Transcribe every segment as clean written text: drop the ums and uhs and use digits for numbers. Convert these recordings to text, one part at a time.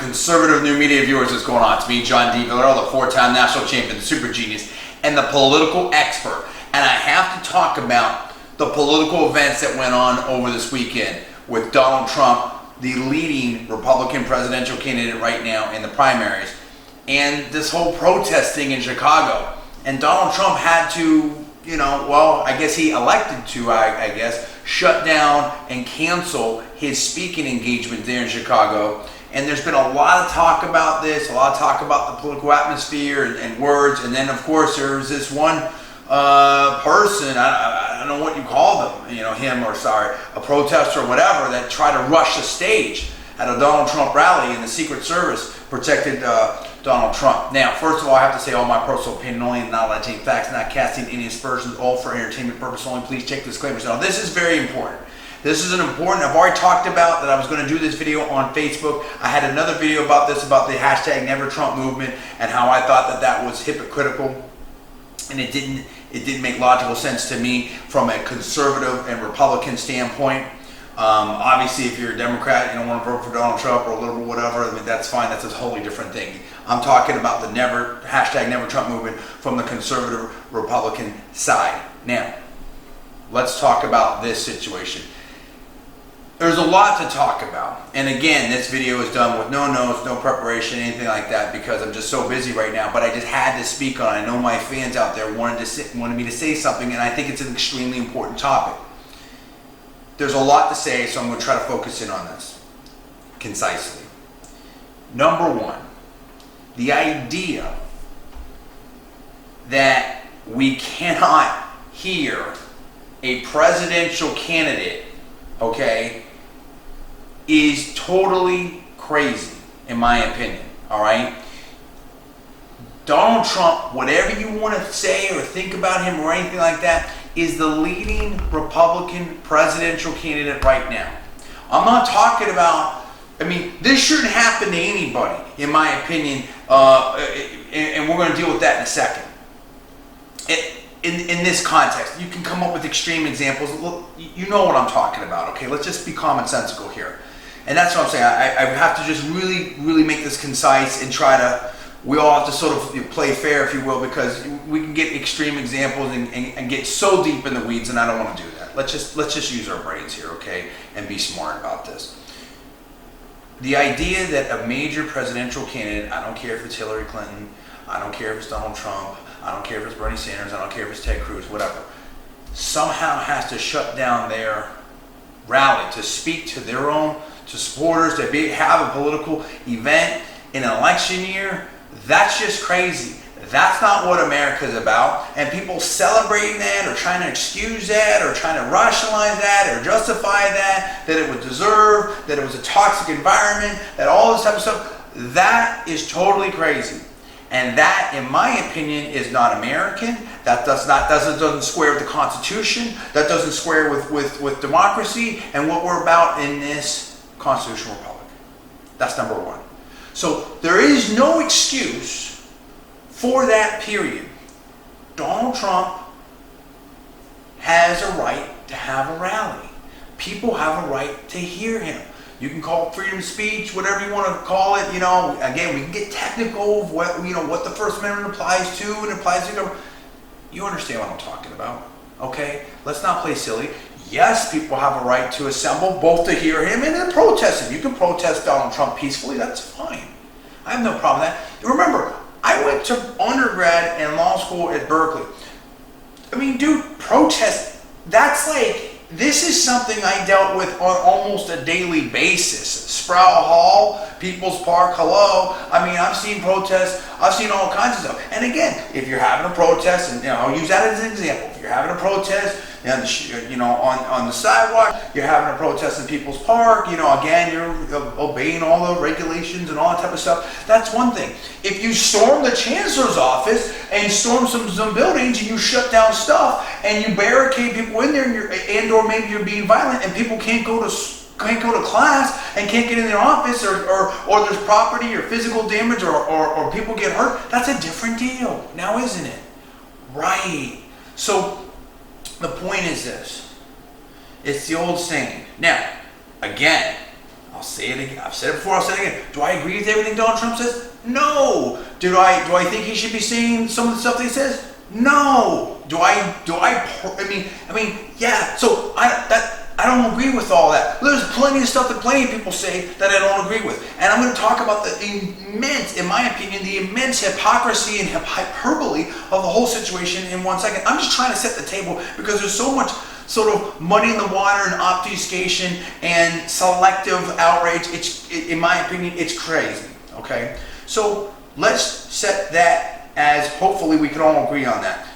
conservative new media viewers, what's going on? It's me, John D. Villarreal, the four-time national champion, the super genius, and the political expert. And I have to talk about the political events that went on over this weekend with Donald Trump, the leading Republican presidential candidate right now in the primaries, and this whole protesting in Chicago. And Donald Trump had to, I guess he elected to, I guess, shut down and cancel his speaking engagement there in Chicago. And there's been a lot of talk about this, a lot of talk about the political atmosphere and words. And then, of course, there's this one person, I don't know what you call them, a protester or whatever, that tried to rush the stage at a Donald Trump rally, and the Secret Service protected Donald Trump. Now, first of all, I have to say all my personal opinion only, and not alleging facts, not casting any aspersions, all for entertainment purpose only. Please check disclaimers. Now, this is very important. This is I've already talked about that I was going to do this video on Facebook. I had another video about this, about the hashtag Never Trump movement, and how I thought that was hypocritical, and it didn't make logical sense to me from a conservative and Republican standpoint. Obviously, if you're a Democrat, you don't want to vote for Donald Trump or a liberal, whatever, that's fine. That's a wholly different thing. I'm talking about the hashtag Never Trump movement from the conservative Republican side. Now, let's talk about this situation. There's a lot to talk about. And again, this video is done with no notes, no preparation, anything like that, because I'm just so busy right now. But I just had to speak on it. I know my fans out there wanted me to say something, and I think it's an extremely important topic. There's a lot to say, so I'm going to try to focus in on this concisely. Number one, the idea that we cannot hear a presidential candidate, is totally crazy, in my opinion, all right? Donald Trump, whatever you want to say or think about him or anything like that, is the leading Republican presidential candidate right now. I'm not talking about, this shouldn't happen to anybody, in my opinion, and we're going to deal with that in a second. In this context, you can come up with extreme examples. Look, you know what I'm talking about, okay? Let's just be commonsensical here. And that's what I'm saying. I have to just really, really make this concise and we all have to sort of play fair, if you will, because we can get extreme examples and get so deep in the weeds, and I don't want to do that. Let's just use our brains here, okay, and be smart about this. The idea that a major presidential candidate, I don't care if it's Hillary Clinton, I don't care if it's Donald Trump, I don't care if it's Bernie Sanders, I don't care if it's Ted Cruz, whatever, somehow has to shut down their rally to speak to their own, to supporters, to have a political event in an election year. That's just crazy. That's not what America's about. And people celebrating that or trying to excuse that or trying to rationalize that or justify that it would deserve, that it was a toxic environment, that all this type of stuff, that is totally crazy. And that, in my opinion, is not American. That doesn't square with the Constitution. That doesn't square with democracy and what we're about in this constitutional republic. That's number one. So there is no excuse for that, period. Donald Trump has a right to have a rally. People have a right to hear him. You can call it freedom of speech, whatever you want to call it. Again, we can get technical of what the First Amendment applies to and applies to government. You understand what I'm talking about, okay? Let's not play silly. Yes, people have a right to assemble, both to hear him and to protest him. You can protest Donald Trump peacefully, that's fine. I have no problem with that. Remember, I went to undergrad and law school at Berkeley. Protest, that's this is something I dealt with on almost a daily basis. Sproul Hall, People's Park, hello. I've seen protests, I've seen all kinds of stuff. And again, if you're having a protest, and I'll use that as an example. If you're having a protest, on the sidewalk, you're having a protest in People's Park, again, you're obeying all the regulations and all that type of stuff. That's one thing. If you storm the chancellor's office and storm some buildings and you shut down stuff and you barricade people in there or maybe you're being violent and people can't go to class and can't get in their office or there's property or physical damage or people get hurt, that's a different deal now, isn't it? Right. So the point is this. It's the old saying. Now, again, I'll I'll say it again. I've said it before. I'll say it again. Do I agree with everything Donald Trump says? No. Do I think he should be saying some of the stuff that he says? No. Yeah. So I don't agree with all that. There's plenty of stuff that plenty of people say that I don't agree with. And I'm going to talk about the immense, in my opinion, the immense hypocrisy and hyperbole of the whole situation in 1 second. I'm just trying to set the table because there's so much sort of muddy in the water and obfuscation and selective outrage. In my opinion, it's crazy. Okay? So let's set that as, hopefully we can all agree on that.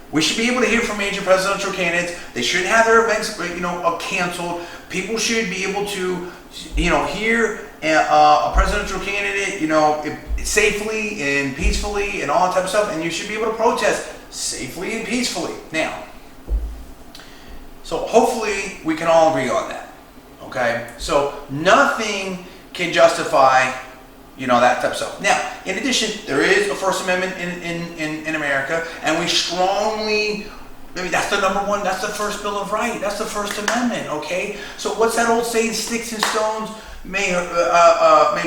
We should be able to hear from major presidential candidates. They shouldn't have their events, canceled. People should be able to, hear a presidential candidate, safely and peacefully and all that type of stuff. And you should be able to protest safely and peacefully. Now, so hopefully we can all agree on that. Okay? So nothing can justify that type of stuff. Now, in addition, there is a First Amendment in America, and we strongly, that's the number one, that's the first Bill of Rights, that's the First Amendment, okay? So what's that old saying, sticks and stones may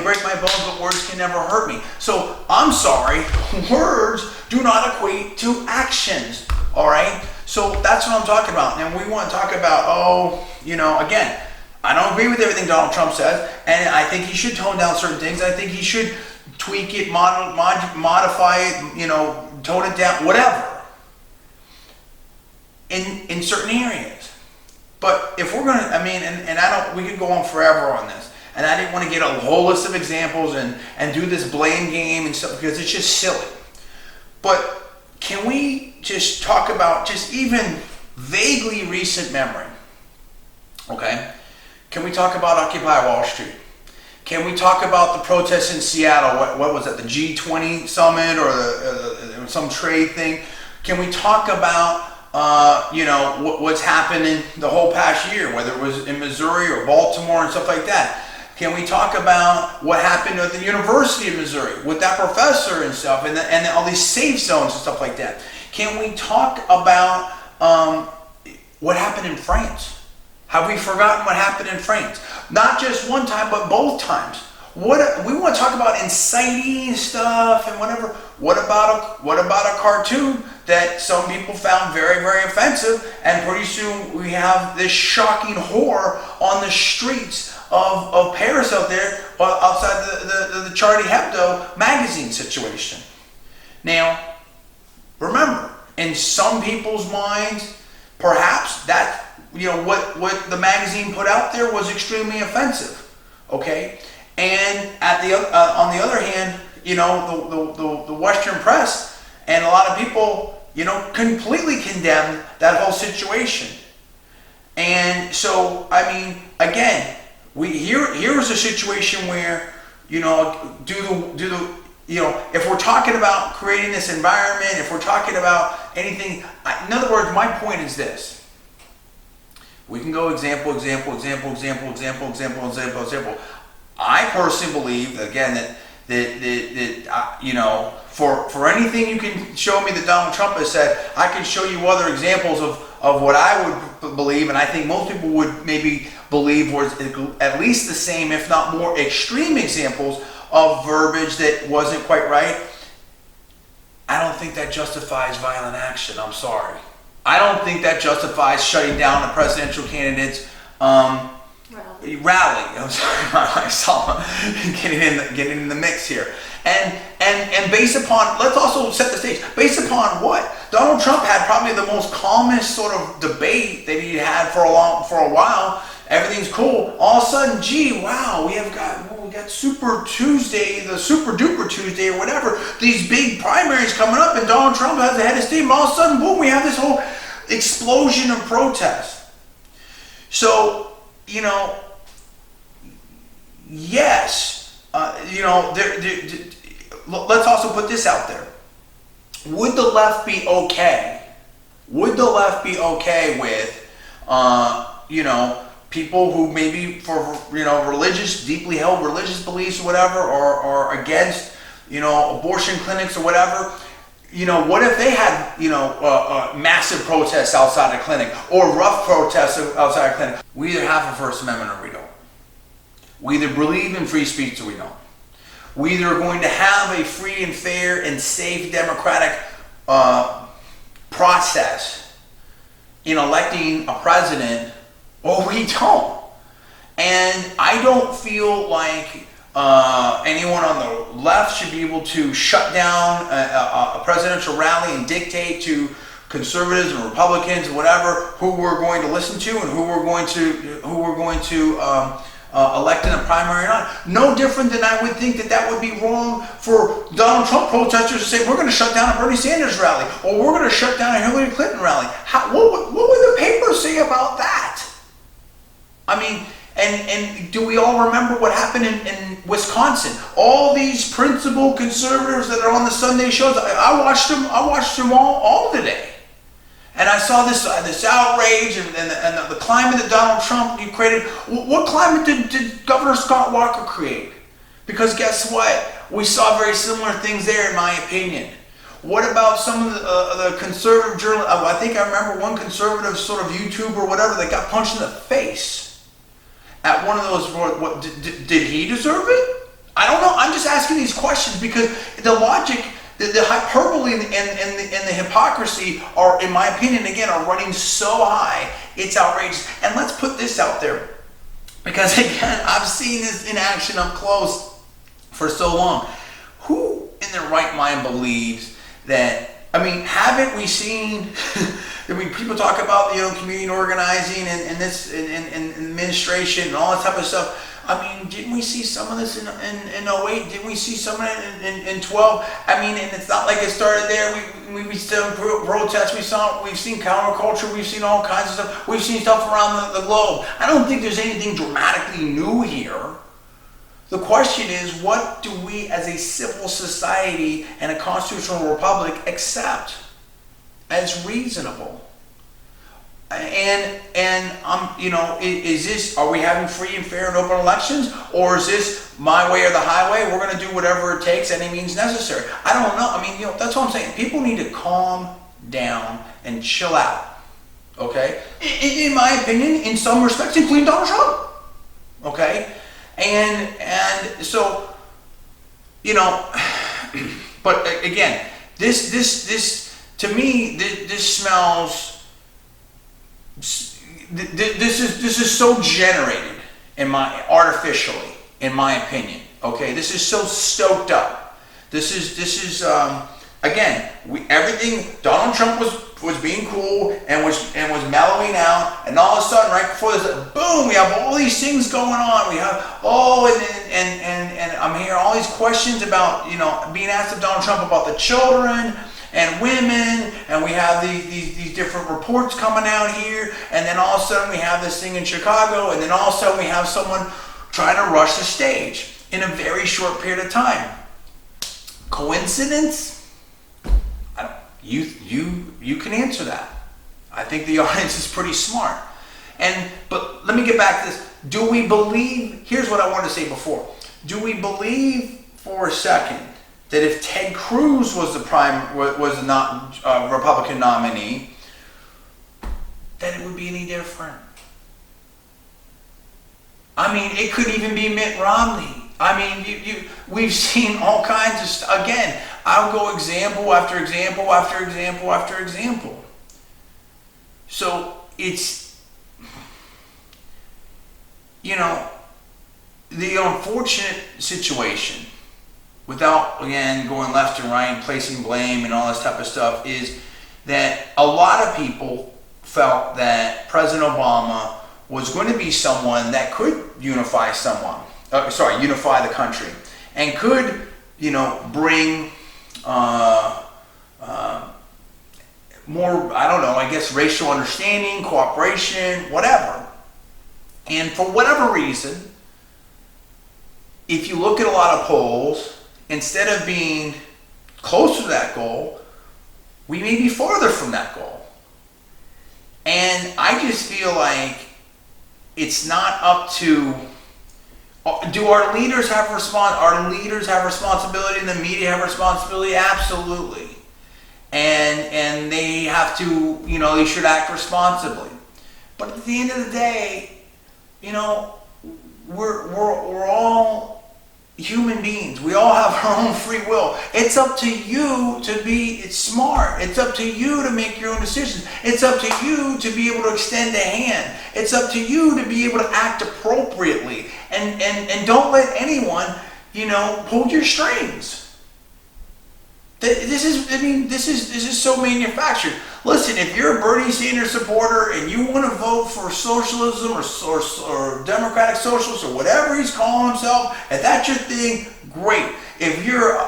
break my bones, but words can never hurt me. So, I'm sorry, words do not equate to actions, all right? So that's what I'm talking about, and we want to talk about, again, I don't agree with everything Donald Trump says, and I think he should tone down certain things. I think he should tweak it, modify it, tone it down, whatever, in certain areas. But if we're gonna, we could go on forever on this, and I didn't want to get a whole list of examples and do this blame game and stuff because it's just silly. But can we just talk about just even vaguely recent memory? Okay. Can we talk about Occupy Wall Street? Can we talk about the protests in Seattle? What was it, the G20 summit or some trade thing? Can we talk about, what's happened in the whole past year, whether it was in Missouri or Baltimore and stuff like that? Can we talk about what happened at the University of Missouri with that professor and stuff and all these safe zones and stuff like that? Can we talk about what happened in France? Have we forgotten what happened in France? Not just one time, but both times. What we want to talk about inciting stuff and whatever. What about a cartoon that some people found very, very offensive, and pretty soon we have this shocking horror on the streets of Paris out there, outside the Charlie Hebdo magazine situation. Now, remember, in some people's minds, perhaps that what the magazine put out there was extremely offensive, okay? And on the other hand, the Western press and a lot of people, completely condemned that whole situation. And so, again, here's a situation where, if we're talking about creating this environment, if we're talking about anything, in other words, my point is this. We can go example. I personally believe that, again, for anything you can show me that Donald Trump has said, I can show you other examples of what I would believe, and I think most people would maybe believe was at least the same, if not more extreme examples of verbiage that wasn't quite right. I don't think that justifies violent action. I'm sorry. I don't think that justifies shutting down a presidential candidate's rally. I'm sorry, I saw getting in the mix here. And based upon, let's also set the stage. Based upon what? Donald Trump had probably the most calmest sort of debate that he had for a while. Everything's cool. All of a sudden, we got Super Tuesday, the Super Duper Tuesday or whatever. These big primaries coming up, and Donald Trump has the head of steam. All of a sudden, boom, we have this whole explosion of protest. So, yes, let's also put this out there. Would the left be okay? Would the left be okay with, people who maybe for deeply held religious beliefs or whatever, or against abortion clinics or whatever? What if they had massive protests outside a clinic or rough protests outside a clinic? We either have a First Amendment or we don't. We either believe in free speech or we don't. We either are going to have a free and fair and safe democratic process in electing a president, or we don't. And I don't feel like anyone on the left should be able to shut down a presidential rally and dictate to conservatives and Republicans and whatever who we're going to listen to and who we're going to elect in a primary or not. No different than I would think that would be wrong for Donald Trump protesters to say we're going to shut down a Bernie Sanders rally or we're going to shut down a Hillary Clinton rally. What would the papers say about that? I mean, and do we all remember what happened in Wisconsin? All these principled conservatives that are on the Sunday shows, I watched them all today. And I saw this outrage and the climate that Donald Trump created. What climate did Governor Scott Walker create? Because guess what? We saw very similar things there, in my opinion. What about some of the conservative journalists? I think I remember one conservative sort of YouTuber or whatever that got punched in the face at one of those. What did he deserve it? I don't know. I'm just asking these questions because the logic. The hyperbole and the hypocrisy are, in my opinion, again, are running so high, it's outrageous. And let's put this out there, because again, I've seen this in action up close for so long. Who in their right mind believes that, I mean, haven't we seen, I mean, people talk about, community organizing and this, and administration and all that type of stuff. I mean, didn't we see some of this in 08? Didn't we see some of it in 12? I mean, and it's not like it started there. We still protests. We've seen counterculture. We've seen all kinds of stuff. We've seen stuff around the globe. I don't think there's anything dramatically new here. The question is, what do we as a civil society and a constitutional republic accept as reasonable? And is this, are we having free and fair and open elections, or is this my way or the highway? We're going to do whatever it takes, any means necessary. I don't know. I mean, that's what I'm saying. People need to calm down and chill out. Okay? In my opinion, in some respects, including Donald Trump. Okay? And so, but again, this to me, this smells. This is so generated artificially, in my opinion. Okay, this is so stoked up. This is again, everything. Donald Trump was being cool and was mellowing out, and all of a sudden, right before this, boom, we have all these things going on. We have and I'm hearing all these questions about being asked of Donald Trump about the children and women, and we have these different reports coming out here, and then all of a sudden we have this thing in Chicago, and then all of a sudden we have someone trying to rush the stage in a very short period of time. Coincidence? You can answer that. I think the audience is pretty smart. But let me get back to this. Do we believe, here's what I wanted to say before. Do we believe for a second that if Ted Cruz was not Republican nominee, that it would be any different? I mean, it could even be Mitt Romney. I mean, we've seen all kinds of stuff. Again, I'll go example after example after example after example. So it's, the unfortunate situation, without, again, going left and right and placing blame and all this type of stuff, is that a lot of people felt that President Obama was going to be someone that could unify the country, and could, bring more, I don't know, I guess racial understanding, cooperation, whatever. And for whatever reason, if you look at a lot of polls, instead of being closer to that goal, we may be farther from that goal. And I just feel like it's not up to, do our leaders have responsibility, and the media have responsibility? Absolutely. And they have to, they should act responsibly. But at the end of the day, we're all human beings. We all have our own free will. It's up to you to be smart. It's up to you to make your own decisions. It's up to you to be able to extend a hand. It's up to you to be able to act appropriately. And don't let anyone, pull your strings. This is so manufactured. Listen, if you're a Bernie Sanders supporter and you want to vote for socialism or democratic socialist or whatever he's calling himself, if that's your thing, great. If you're,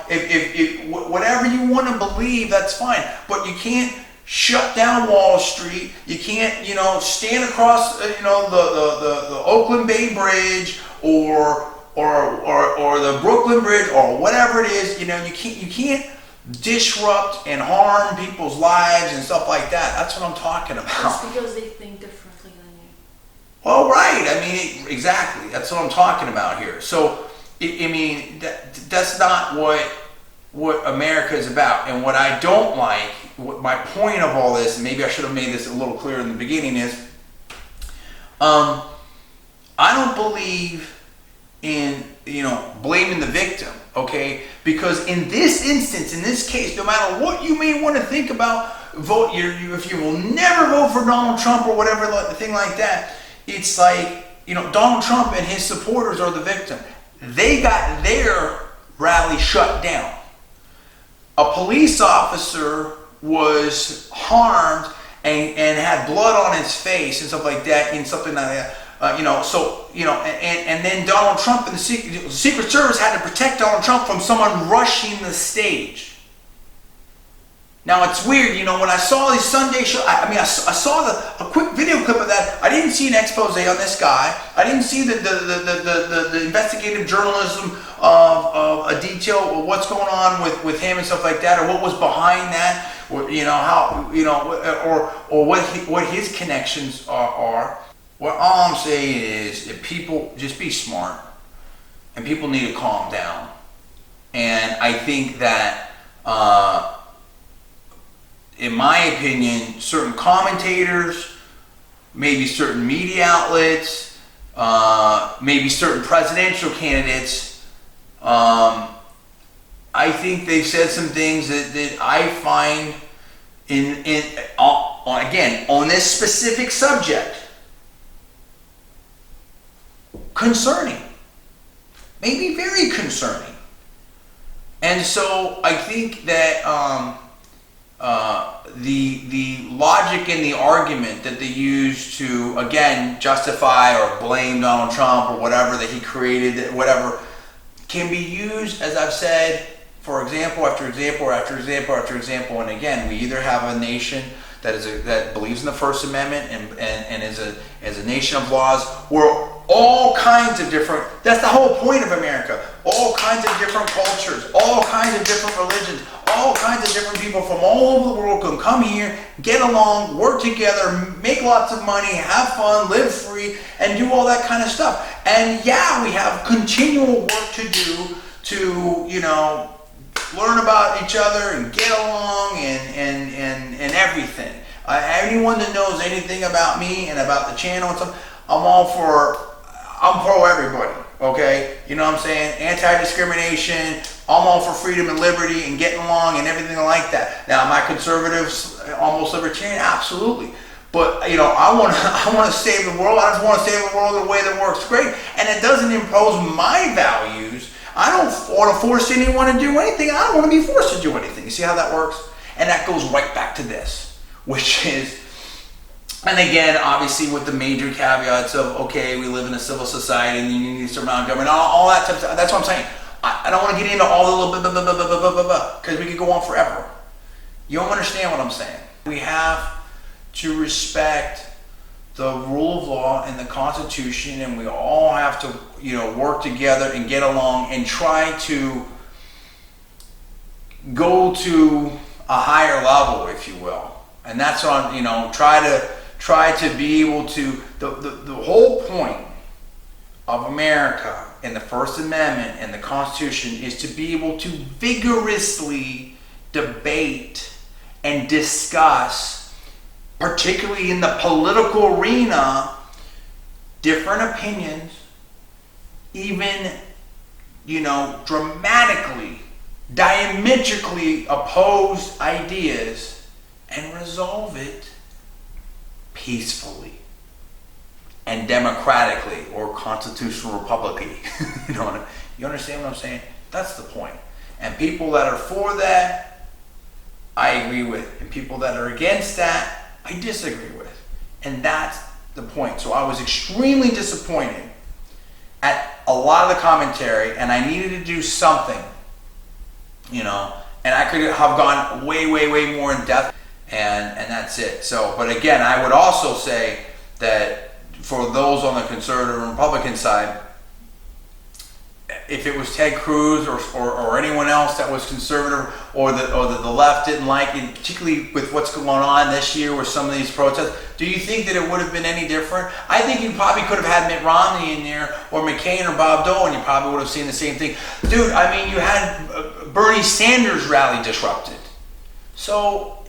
if whatever you want to believe, that's fine. But you can't shut down Wall Street. You can't, stand across, the Oakland Bay Bridge or the Brooklyn Bridge or whatever it is. You can't disrupt and harm people's lives and stuff like that. That's what I'm talking about. Just because they think differently than you. Well, right. Exactly. That's what I'm talking about here. So, that's not what America is about. And what I don't like, my point of all this, and maybe I should have made this a little clearer in the beginning, is I don't believe in blaming the victim, okay? Because in this instance, in this case, no matter what you may want to think about if you will never vote for Donald Trump or whatever thing like that, it's like Donald Trump and his supporters are the victim. They got their rally shut down. A police officer was harmed and had blood on his face and stuff like that, and something like that. And then Donald Trump and the Secret Service had to protect Donald Trump from someone rushing the stage. Now it's weird, when I saw these Sunday shows, I saw a quick video clip of that. I didn't see an expose on this guy. I didn't see the investigative journalism of a detail of what's going on with him and stuff like that, or what was behind that, or or what his connections are. Well, all I'm saying is that people just be smart, and people need to calm down. And I think that, in my opinion, certain commentators, maybe certain media outlets, maybe certain presidential candidates, I think they've said some things that I find again, on this specific subject, concerning, maybe very concerning. And so I think that the logic and the argument that they use to, again, justify or blame Donald Trump or whatever that he created, whatever, can be used, as I've said, for example after example after example after example. And again, we either have a nation that believes in the First Amendment and is a nation of laws, where all kinds of different, that's the whole point of America, all kinds of different cultures, all kinds of different religions, all kinds of different people from all over the world can come here, get along, work together, make lots of money, have fun, live free, and do all that kind of stuff. And yeah, we have continual work to do to, learn about each other and get along and everything. Anyone that knows anything about me and about the channel and stuff, I'm pro everybody, okay? You know what I'm saying? Anti-discrimination, I'm all for freedom and liberty and getting along and everything like that. Now, am I conservative, almost libertarian? Absolutely. But, I want to save the world. I just want to save the world in a way that works great. And it doesn't impose my values. I don't want to force anyone to do anything. I don't want to be forced to do anything. You see how that works? And that goes right back to this, which is, and again, obviously with the major caveats of, okay, we live in a civil society and you need to surround government, all that type of stuff. That's what I'm saying. I don't want to get into all the little blah, because we could go on forever. You don't understand what I'm saying. We have to respect the rule of law and the Constitution, and we all have to, work together and get along and try to go to a higher level, if you will. And that's on, try to be able to, the whole point of America and the First Amendment and the Constitution is to be able to vigorously debate and discuss, particularly in the political arena, different opinions, even, dramatically, diametrically opposed ideas, and resolve it peacefully and democratically, or constitutional republicly. You understand what I'm saying? That's the point. And people that are for that, I agree with. And people that are against that, I disagree with. And that's the point. So I was extremely disappointed at a lot of the commentary, and I needed to do something, and I could have gone way, way, way more in depth, and that's it. So, but again, I would also say that for those on the conservative and Republican side, if it was Ted Cruz or anyone else that was conservative or that the left didn't like, and particularly with what's going on this year with some of these protests, do you think that it would have been any different? I think you probably could have had Mitt Romney in there, or McCain or Bob Dole, and you probably would have seen the same thing. Dude, I mean, you had Bernie Sanders rally disrupted. So,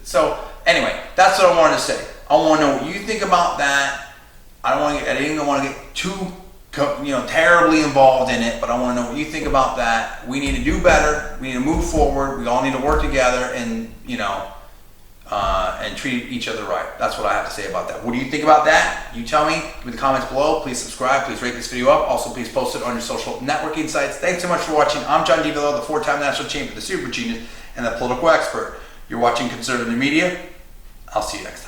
so anyway, that's what I wanted to say. I want to know what you think about that. I didn't want to get too terribly involved in it, but I want to know what you think about that. We need to do better. We need to move forward. We all need to work together and and treat each other right. That's what I have to say about that. What do you think about that? You tell me in the comments below. Please subscribe. Please rate this video up. Also, please post it on your social networking sites. Thanks so much for watching. I'm John DeVillo, the 4-time national champion, the super genius, and the political expert. You're watching Conservative Media. I'll see you next time.